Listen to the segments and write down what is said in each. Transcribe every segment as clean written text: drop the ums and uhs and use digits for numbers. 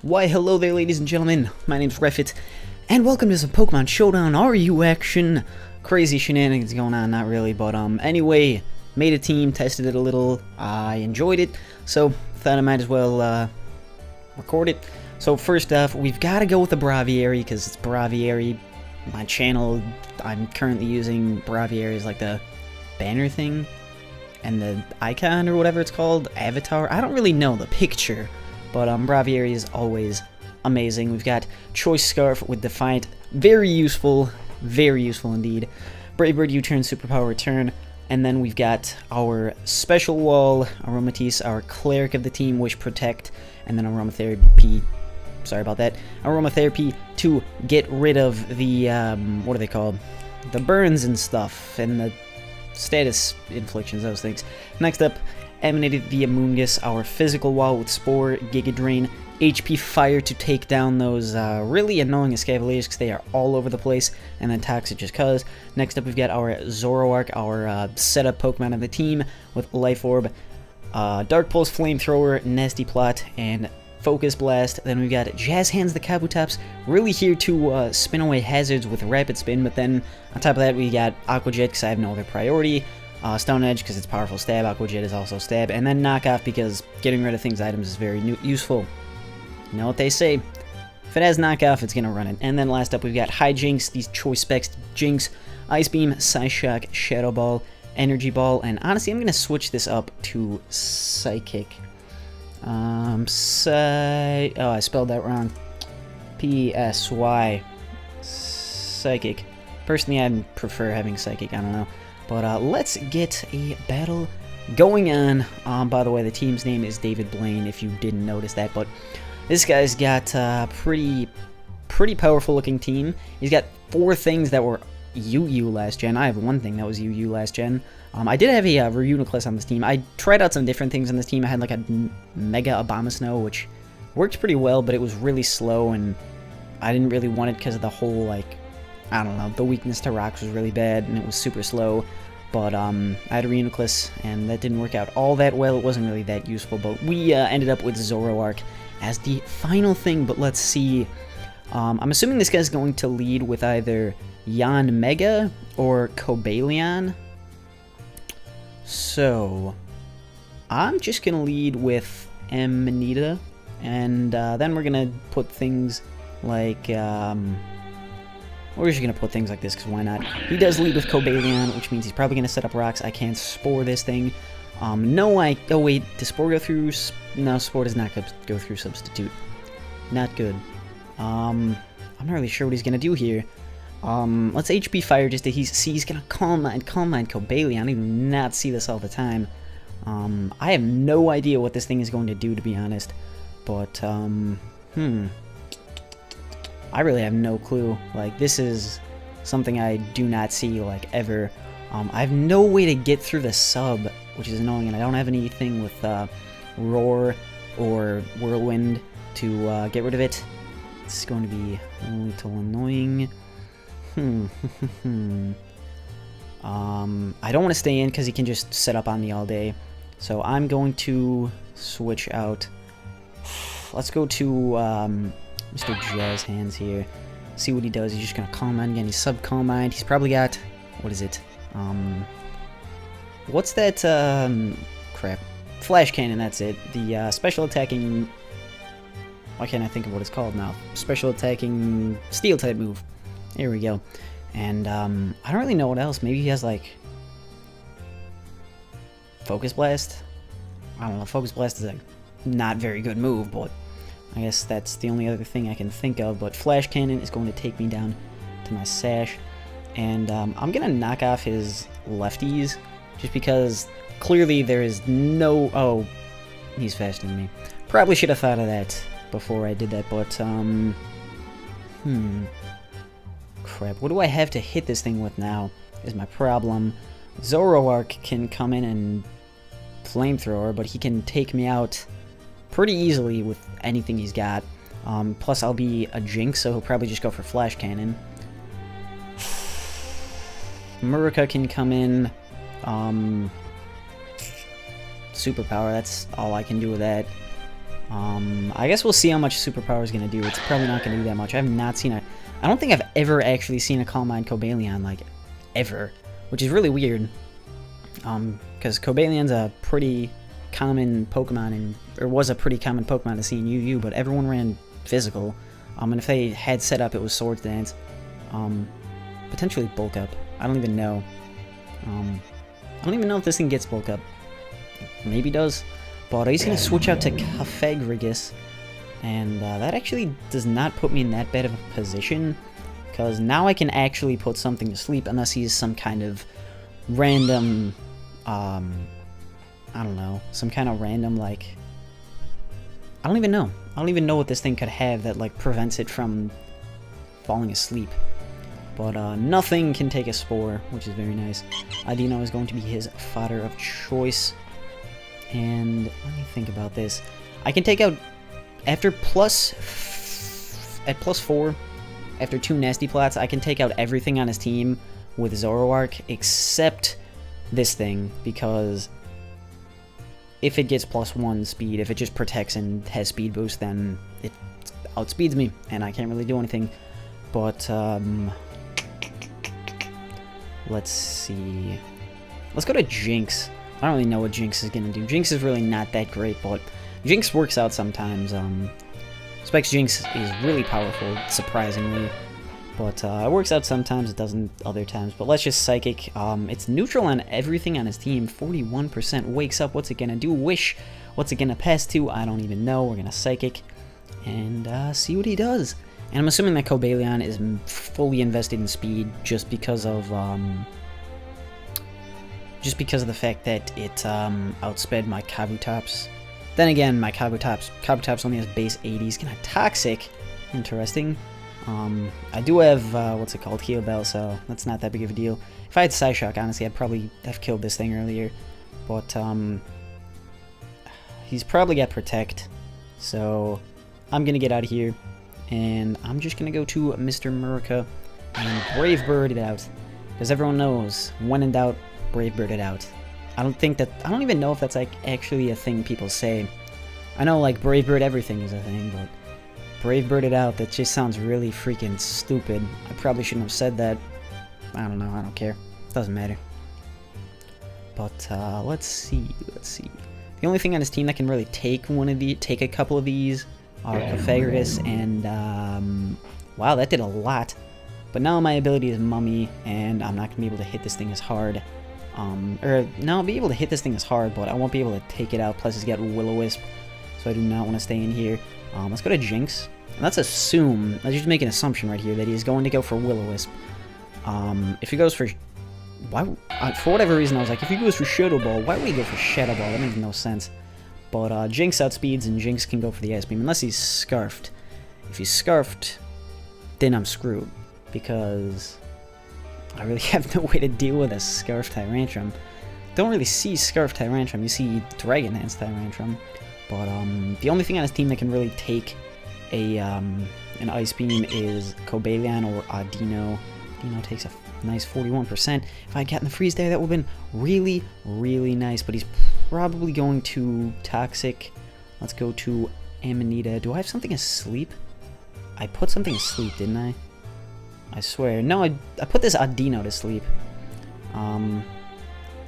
Why, hello there, ladies and gentlemen. My name's Refit, and welcome to some Pokemon Showdown RU action. Crazy shenanigans going on, not really, but anyway, made a team, tested it a little. I enjoyed it, so thought I might as well record it. So first off, we've got to go with the Braviary because it's Braviary. My channel, I'm currently using Braviary as like the banner thing and the icon or whatever it's called, avatar. I don't really know the picture. But Braviary is always amazing. We've got Choice Scarf with Defiant. Very useful indeed. Brave Bird U-turn, Superpower Return. And then we've got our Special Wall, Aromatisse, our Cleric of the team, Wish Protect, and then Aromatherapy. Sorry about that. Aromatherapy to get rid of the, what are they called? The burns and stuff, and the status inflictions, those things. Next up, Emanated via Moongus, our Physical Wall with Spore, Giga Drain, HP Fire to take down those really annoying Escavaliers because they are all over the place, and then Toxic just cuz. Next up we've got our Zoroark, our setup Pokemon of the team with Life Orb, Dark Pulse Flamethrower, Nasty Plot, and Focus Blast. Then we've got Jazz Hands the Kabutops, really here to spin away hazards with Rapid Spin, but then on top of that we got Aqua Jet because I have no other priority. Stone Edge because it's powerful stab, Aqua Jet is also stab, and then Knockoff because getting rid of things items is very useful. You know what they say, if it has Knockoff, it's gonna run it. And then last up we've got Hijinks, these choice specs: Jinx, Ice Beam, Psyshock, Shadow Ball, Energy Ball, and honestly I'm gonna switch this up to Psychic. Oh, I spelled that wrong. P-S-Y. Psychic. Personally, I prefer having Psychic, I don't know. But let's get a battle going on. By the way, the team's name is David Blaine, if you didn't notice that. But this guy's got a pretty powerful looking team. He's got 4 things that were UU last gen. I have 1 thing that was UU last gen. I did have a Reuniclus on this team. I tried out some different things on this team. I had like a Mega Abomasnow, which worked pretty well, but it was really slow, and I didn't really want it because of the whole, like, I don't know, the weakness to rocks was really bad, and it was super slow. But I had a Reuniclus, and that didn't work out all that well. It wasn't really that useful, but we ended up with Zoroark as the final thing. But let's see. I'm assuming this guy's going to lead with either Yanmega or Cobalion. So I'm just going to lead with Amanita, and then we're going to put things like... we're just going to put things like this, because why not? He does lead with Cobalion, which means he's probably going to set up rocks. I can't Spore this thing. Oh wait, does Spore go through... No, Spore does not go through Substitute. Not good. I'm not really sure what he's going to do here. Let's HP Fire just to see he's going to Calm Mind Cobalion. I do not see this all the time. I have no idea what this thing is going to do, to be honest. But, I really have no clue. Like, this is something I do not see, like, ever. I have no way to get through the sub, which is annoying, and I don't have anything with Roar or Whirlwind to get rid of it. It's going to be a little annoying. I don't want to stay in because he can just set up on me all day. So I'm going to switch out. Let's go to Mr. Jazz Hands here. See what he does. He's just gonna Calm Mind again. He's sub Calm Mind. He's probably got, what is it? What's that? Crap. Flash Cannon. That's it. The special attacking. Why can't I think of what it's called now? Special attacking Steel type move. There we go. And I don't really know what else. Maybe he has like Focus Blast. I don't know. Focus Blast is a not very good move, but I guess that's the only other thing I can think of. But Flash Cannon is going to take me down to my Sash. And I'm going to knock off his lefties. Just because clearly there is no... Oh, he's faster than me. Probably should have thought of that before I did that. But, crap. What do I have to hit this thing with now is my problem. Zoroark can come in and Flamethrower, but he can take me out pretty easily with anything he's got. Plus I'll be a Jinx, so he'll probably just go for Flash Cannon. Murica can come in. Superpower, that's all I can do with that. I guess we'll see how much Superpower is going to do. It's probably not going to do that much. I have not seen I don't think I've ever actually seen a Calm Mind Cobalion, like, ever. Which is really weird. Because Cobalion's a pretty common Pokemon, or was a pretty common Pokemon to see in UU, but everyone ran Physical. And if they had set up, it was Swords Dance. Potentially Bulk Up. I don't even know. I don't even know if this thing gets Bulk Up. Maybe does. But he's going to switch out to Cofagrigus. And that actually does not put me in that bad of a position. Because now I can actually put something to sleep, unless he's some kind of random, I don't know, some kind of random, like, I don't even know. I don't even know what this thing could have that, like, prevents it from falling asleep. But nothing can take a Spore, which is very nice. Adino is going to be his fodder of choice. And let me think about this. I can take out, after at +4, after 2 Nasty Plots, I can take out everything on his team with Zoroark, except this thing, because if it gets +1 speed, if it just protects and has speed boost, then it outspeeds me, and I can't really do anything. But, let's see. Let's go to Jinx. I don't really know what Jinx is gonna do. Jinx is really not that great, but Jinx works out sometimes. Specs Jinx is really powerful, surprisingly. But it works out sometimes, it doesn't other times. But let's just Psychic. It's neutral on everything on his team. 41% wakes up. What's it gonna do? Wish. What's it gonna pass to? I don't even know. We're gonna Psychic. And see what he does. And I'm assuming that Cobalion is fully invested in speed just because of the fact that it outsped my Kabutops. Then again, my Kabutops only has base 80s. Can I Toxic? Interesting. I do have, what's it called, Heal Bell, so that's not that big of a deal. If I had Psyshock, honestly, I'd probably have killed this thing earlier. But, he's probably got Protect. So, I'm gonna get out of here. And I'm just gonna go to Mr. Murica and Brave Bird it out. Because everyone knows, when in doubt, Brave Bird it out. I don't even know if that's like actually a thing people say. I know like Brave Bird everything is a thing, but Brave Bird it out, that just sounds really freaking stupid. I probably shouldn't have said that. I don't know, I don't care. Doesn't matter. But let's see. The only thing on his team that can really take a couple of these are Cofagrigus and wow, that did a lot. But now my ability is Mummy, and I'm not gonna be able to hit this thing as hard. No, I'll be able to hit this thing as hard, but I won't be able to take it out. Plus, he's got Will-O-Wisp, so I do not want to stay in here. Let's go to Jinx. And let's just make an assumption right here that he's going to go for Will-O-Wisp. If he goes for... for whatever reason, I was like, if he goes for Shadow Ball, why would he go for Shadow Ball? That makes no sense. But Jinx outspeeds, and Jinx can go for the Ice Beam, unless he's Scarfed. If he's Scarfed, then I'm screwed, because I really have no way to deal with a Scarf Tyrantrum. Don't really see Scarf Tyrantrum, you see Dragon Dance Tyrantrum. But the only thing on his team that can really take an Ice Beam is Cobalion or Adino. Adino takes a nice 41%. If I had gotten the freeze there, that would have been really, really nice. But he's probably going to Toxic. Let's go to Amanita. Do I have something asleep? I put something asleep, didn't I? I swear. No, I put this Adino to sleep. I'm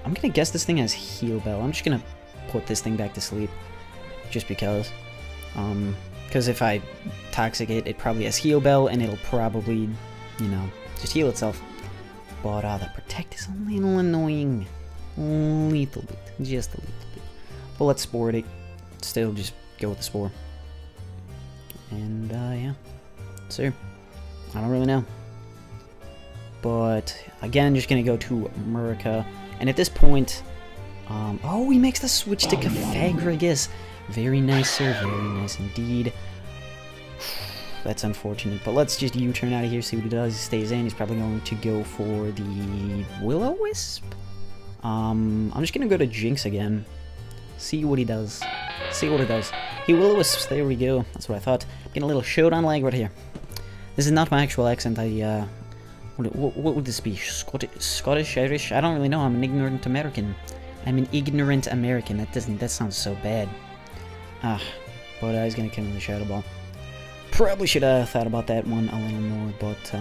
gonna guess this thing has Heal Bell. I'm just gonna put this thing back to sleep. Just because. Because if I Toxic it, it probably has Heal Bell, and it'll probably, you know, just heal itself. But that Protect is a little annoying. A little bit. Just a little bit. But let's Spore it. Still, just go with the Spore. And, yeah. Sir. I don't really know. But, again, just gonna go to Murica. And at this point... oh, he makes the switch to Cofagrigus. Very nice, sir. Very nice indeed. That's unfortunate. But let's just U-turn out of here, see what he does. He stays in. He's probably going to go for the Will-O-Wisp. I'm just gonna go to Jinx again. See what he does. See what he does. He Will-O-Wisps. There we go. That's what I thought. Getting a little Showdown lag right here. This is not my actual accent. What would this be? Scottish? Irish? I don't really know. I'm an ignorant American. I'm an ignorant American. That sounds so bad. But he's gonna kill me with a Shadow Ball. Probably should have thought about that one a little more, but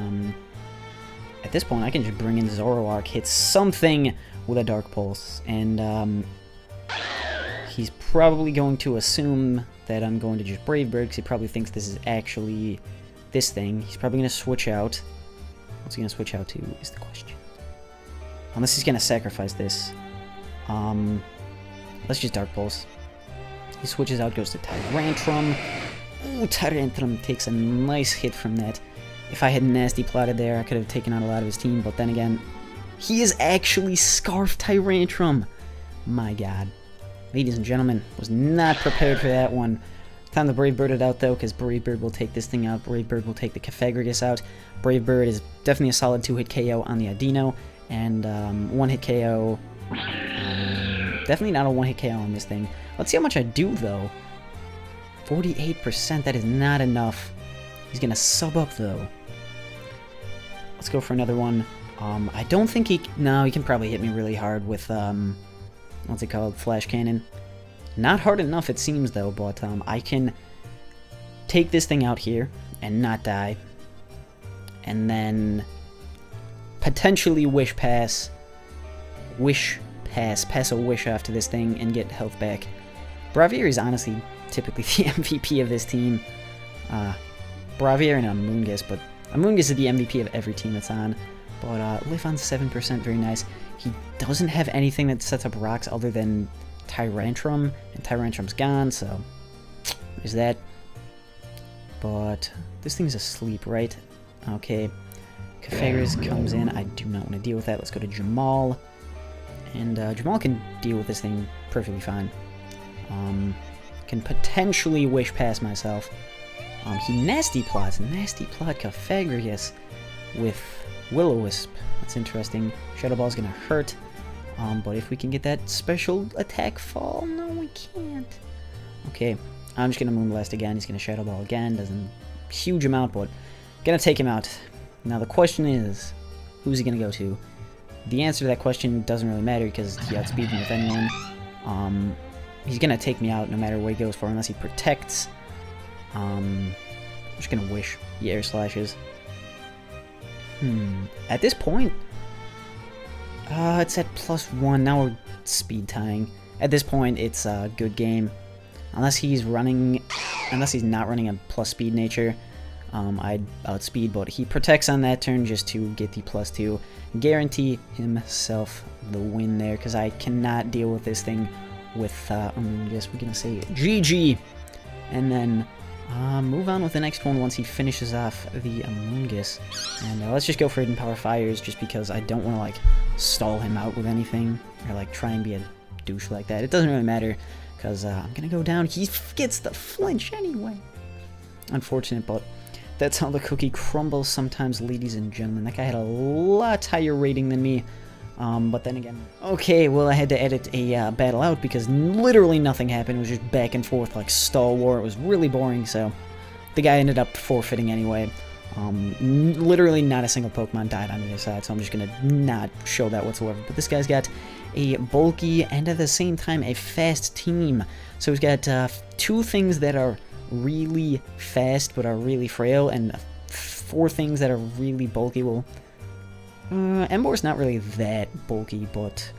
at this point I can just bring in Zoroark, hit something with a Dark Pulse, and he's probably going to assume that I'm going to just Brave Bird, because he probably thinks this is actually this thing. He's probably going to switch out. What's he going to switch out to is the question. Unless he's going to sacrifice this. Let's just Dark Pulse. He switches out, goes to Tyrantrum. Ooh, Tyrantrum takes a nice hit from that. If I had Nasty plotted there, I could have taken out a lot of his team, but then again, he is actually Scarf Tyrantrum. My god. Ladies and gentlemen, was not prepared for that one. Time to Brave Bird it out, though, because Brave Bird will take this thing out. Brave Bird will take the Cofagrigus out. Brave Bird is definitely a solid 2-hit KO on the Adino, and 1-hit KO... definitely not a 1-hit KO on this thing. Let's see how much I do, though. 48%, that is not enough. He's gonna sub up, though. Let's go for another one. I don't think he... No, he can probably hit me really hard with, what's it called? Flash Cannon. Not hard enough, it seems, though, but I can take this thing out here and not die. And then potentially pass a wish after this thing and get health back. Bravier is honestly typically the MVP of this team. Bravier and Amoonguss, but Amoonguss is the MVP of every team that's on. But live on 7%, very nice. He doesn't have anything that sets up rocks other than Tyrantrum, and Tyrantrum's gone, so there's that. But this thing's asleep, right? Okay. Cofagrigus comes in. I do not want to deal with that. Let's go to Jamal. And Jamal can deal with this thing perfectly fine. Can potentially wish past myself. He nasty plot Cofagrigus with Will-O-Wisp. That's interesting. Shadow Ball's gonna hurt. But if we can get that special attack fall, no, we can't. Okay, I'm just gonna Moonblast again. He's gonna Shadow Ball again. Doesn't huge amount, but gonna take him out. Now the question is, who's he gonna go to? The answer to that question doesn't really matter because he outspeeds me with anyone. He's gonna take me out no matter what he goes for, unless he protects. I'm just gonna wish he air slashes. At this point, it's at +1. Now we're speed tying. At this point, it's a good game. Unless he's not running a plus speed nature, I'd outspeed, but he protects on that turn just to get the +2. Guarantee himself the win there, because I cannot deal with this thing with, I guess we're gonna say GG. And then move on with the next one once he finishes off the Amoonguss. And let's just go for Hidden Power Fires, just because I don't want to, like, stall him out with anything, or, like, try and be a douche like that. It doesn't really matter, because I'm gonna go down. He gets the flinch anyway. Unfortunate, but that's how the cookie crumbles sometimes, ladies and gentlemen. That guy had a lot higher rating than me. But then again, okay, well, I had to edit a battle out because literally nothing happened. It was just back and forth like Star War. It was really boring, so the guy ended up forfeiting anyway. Literally not a single Pokemon died on either side, so I'm just gonna not show that whatsoever. But this guy's got a bulky and at the same time a fast team. So he's got 2 things that are really fast but are really frail, and 4 things that are really bulky. Well, Embor's not really that bulky, but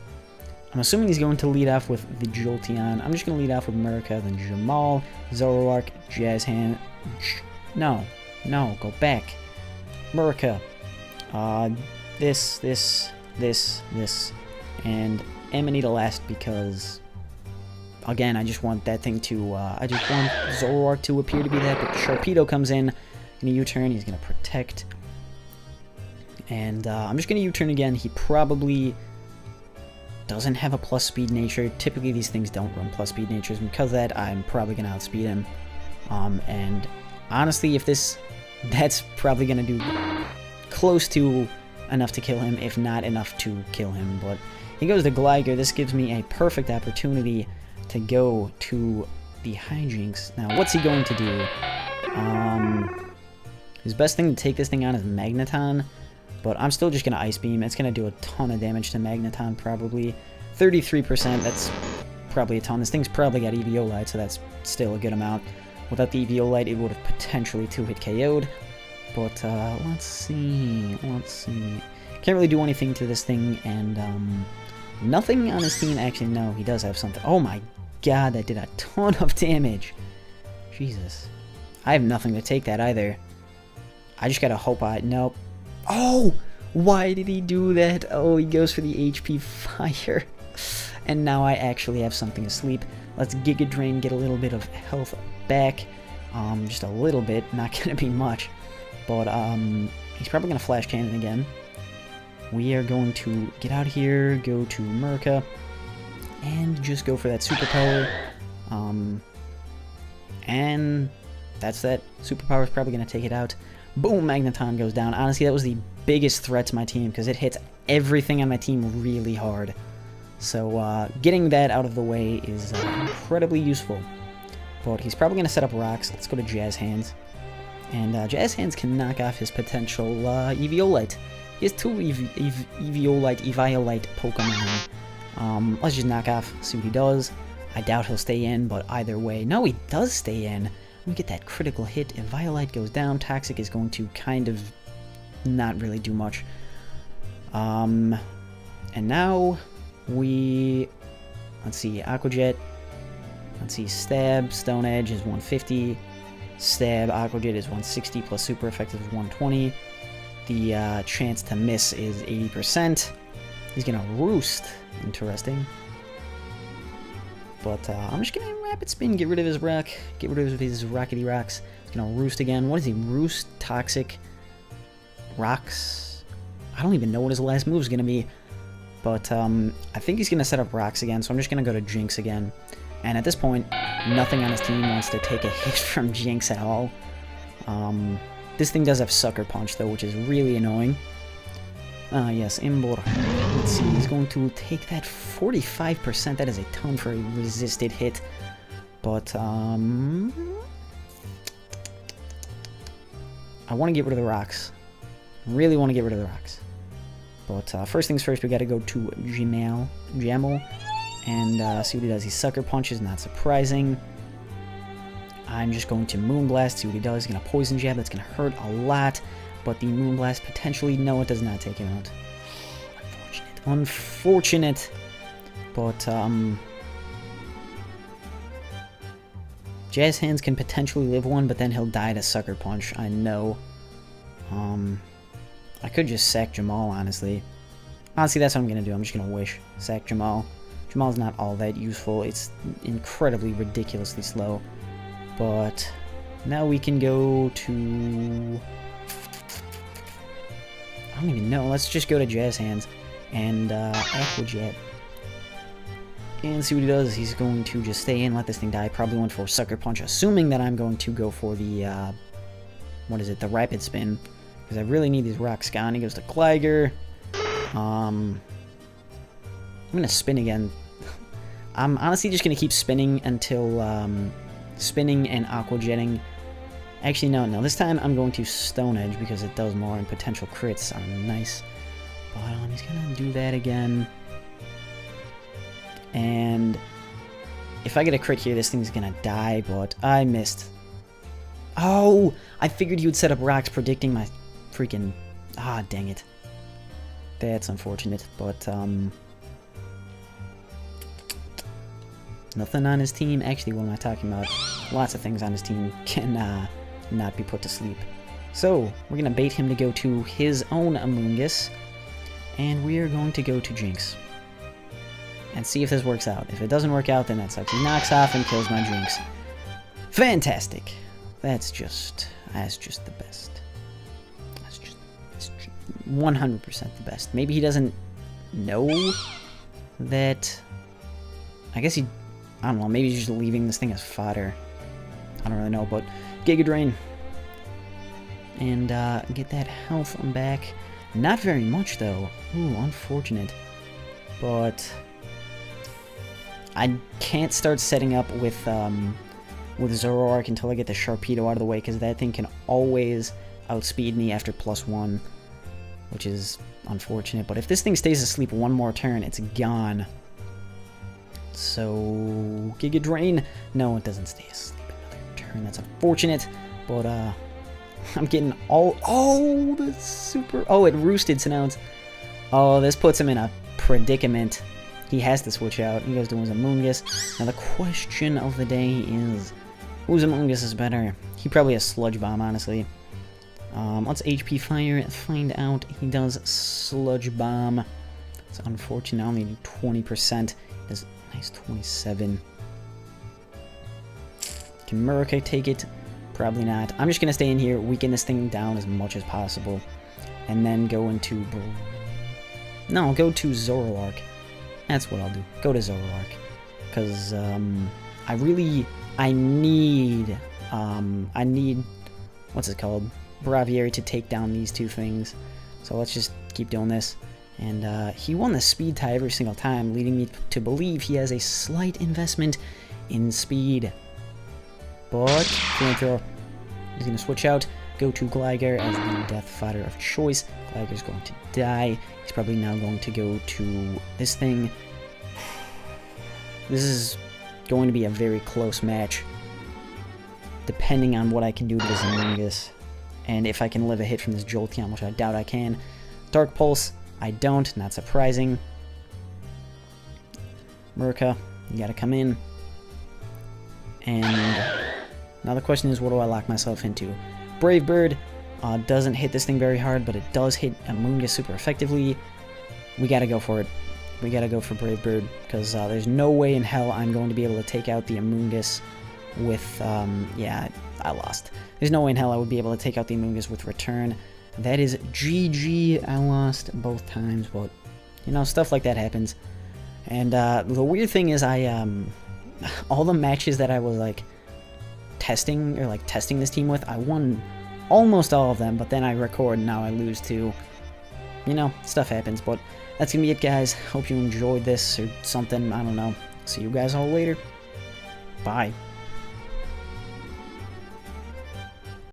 I'm assuming he's going to lead off with the Jolteon. I'm just going to lead off with Murica, then Jamal, Zoroark, Jazzhand. No, go back. Murica. This, and Amanita last because, again, I just want that thing to, I just want Zoroark to appear to be that, but Sharpedo comes in a U-turn. He's going to protect. And I'm just going to U-turn again. He probably doesn't have a plus speed nature. Typically these things don't run plus speed natures, and because of that, I'm probably going to outspeed him. And honestly, that's probably going to do close to enough to kill him, if not enough to kill him. But he goes to Gligar. This gives me a perfect opportunity to go to the Hijinks. Now, what's he going to do? His best thing to take this thing on is Magneton. But I'm still just going to Ice Beam. It's going to do a ton of damage to Magneton, probably. 33%, that's probably a ton. This thing's probably got EVO Light, so that's still a good amount. Without the Eviolite, it would have potentially 2-hit KO'd. But, let's see. Can't really do anything to this thing, and, nothing on his team. Actually, no, he does have something. Oh my god, that did a ton of damage. Jesus. I have nothing to take that either. I just gotta hope nope. Oh! Why did he do that? Oh, he goes for the HP fire. And now I actually have something to sleep. Let's Giga Drain, get a little bit of health back. Just a little bit, not gonna be much. But, he's probably gonna Flash Cannon again. We are going to get out here, go to Merca, and just go for that superpower. And that's that. Superpower is probably gonna take it out. Boom, Magneton goes down. Honestly, that was the biggest threat to my team because it hits everything on my team really hard. So, getting that out of the way is incredibly useful. But he's probably going to set up rocks. Let's go to Jazz Hands. And Jazz Hands can knock off his potential Eviolite. He has 2 Eviolite Pokemon. Let's just knock off, see what he does. I doubt he'll stay in, but either way. No, he does stay in. We get that critical hit. If Violite goes down, Toxic is going to kind of not really do much. And now we... Let's see, Aqua Jet. Let's see, Stab, Stone Edge is 150. Stab, Aqua Jet is 160, plus Super Effective is 120. The chance to miss is 80%. He's gonna Roost. Interesting. But I'm just gonna Rapid Spin, get rid of his rock, get rid of his Rockety Rocks. He's gonna Roost again. What is he? Roost, Toxic, Rocks? I don't even know what his last move is gonna be. But I think he's gonna set up Rocks again, so I'm just gonna go to Jinx again. And at this point, nothing on his team wants to take a hit from Jinx at all. This thing does have Sucker Punch though, which is really annoying. Yes, Imbor. Let's see, he's going to take that 45%. That is a ton for a resisted hit. But, I want to get rid of the rocks. Really want to get rid of the rocks. But, first things first, we got to go to Jamel, and see what he does. He Sucker Punches, not surprising. I'm just going to Moonblast, see what he does. He's going to Poison Jab, that's going to hurt a lot. But the Moonblast potentially, no, it does not take him out. Unfortunate. But, Jazz Hands can potentially live one, but then he'll die to Sucker Punch, I know. I could just sack Jamal, honestly. Honestly, that's what I'm gonna do. I'm just gonna wish. Sack Jamal. Jamal's not all that useful. It's incredibly, ridiculously slow. But, now we can go to... I don't even know. Let's just go to Jazz Hands and Aqua Jet. And see what he does. He's going to just stay in, let this thing die. Probably went for Sucker Punch, assuming that I'm going to go for the, what is it, the Rapid Spin. Because I really need these rocks gone. He goes to Gligar. I'm going to spin again. I'm honestly just going to keep spinning until, spinning and Aqua Jetting. Actually, no. This time I'm going to Stone Edge because it does more and potential crits are nice. But he's going to do that again. And if I get a crit here, this thing's going to die, but I missed. Oh! I figured he would set up rocks predicting my freaking... Ah, dang it. That's unfortunate, but, nothing on his team. Actually, what am I talking about? Lots of things on his team can, not be put to sleep. So, we're gonna bait him to go to his own Amoonguss, and we are going to go to Jinx. And see if this works out. If it doesn't work out, then that sucks. He knocks off and kills my Jinx. Fantastic! That's just the best. That's just 100% the best. Maybe he doesn't know that... I guess he... I don't know, maybe he's just leaving this thing as fodder. I don't really know, but Giga Drain. And get that health back. Not very much, though. Ooh, unfortunate. But I can't start setting up with Zoroark until I get the Sharpedo out of the way, because that thing can always outspeed me after +1, which is unfortunate. But if this thing stays asleep one more turn, it's gone. So, Giga Drain. No, it doesn't stay asleep another turn. turn. That's unfortunate, but I'm getting all... Oh, the super... Oh, it roosted, so now it's... Oh, this puts him in a predicament. He has to switch out. He goes to his Amoonguss. Now, the question of the day is... Whose Amoonguss is better? He probably has Sludge Bomb, honestly. Let's HP Fire, find out. He does Sludge Bomb. It's unfortunate, I only do 20%. Does nice 27. Can Murka take it? Probably not. I'm just gonna stay in here, weaken this thing down as much as possible, and then go into... No, go to Zoroark. That's what I'll do. Go to Zoroark. Because, I need, what's it called? Braviary to take down these two things. So let's just keep doing this. And he won the speed tie every single time, leading me to believe he has a slight investment in speed. But Flamethrower, he's going to switch out, go to Gligar as the death fodder of choice. Gligar's going to die. He's probably now going to go to this thing. This is going to be a very close match, depending on what I can do to this Amoonguss. And if I can live a hit from this Jolteon, which I doubt I can. Dark Pulse, I don't, not surprising. Murka, you gotta come in. And now the question is, what do I lock myself into? Brave Bird doesn't hit this thing very hard, but it does hit Amoonguss super effectively. We gotta go for it. We gotta go for Brave Bird, because there's no way in hell I'm going to be able to take out the Amoonguss with, yeah, I lost. There's no way in hell I would be able to take out the Amoonguss with Return. That is GG. I lost both times, but, you know, stuff like that happens. And the weird thing is all the matches that I was, like, testing this team with, I won almost all of them, but then I record and now I lose too. You know, stuff happens, but that's gonna be it, guys. Hope you enjoyed this or something, I don't know. See you guys all later. Bye.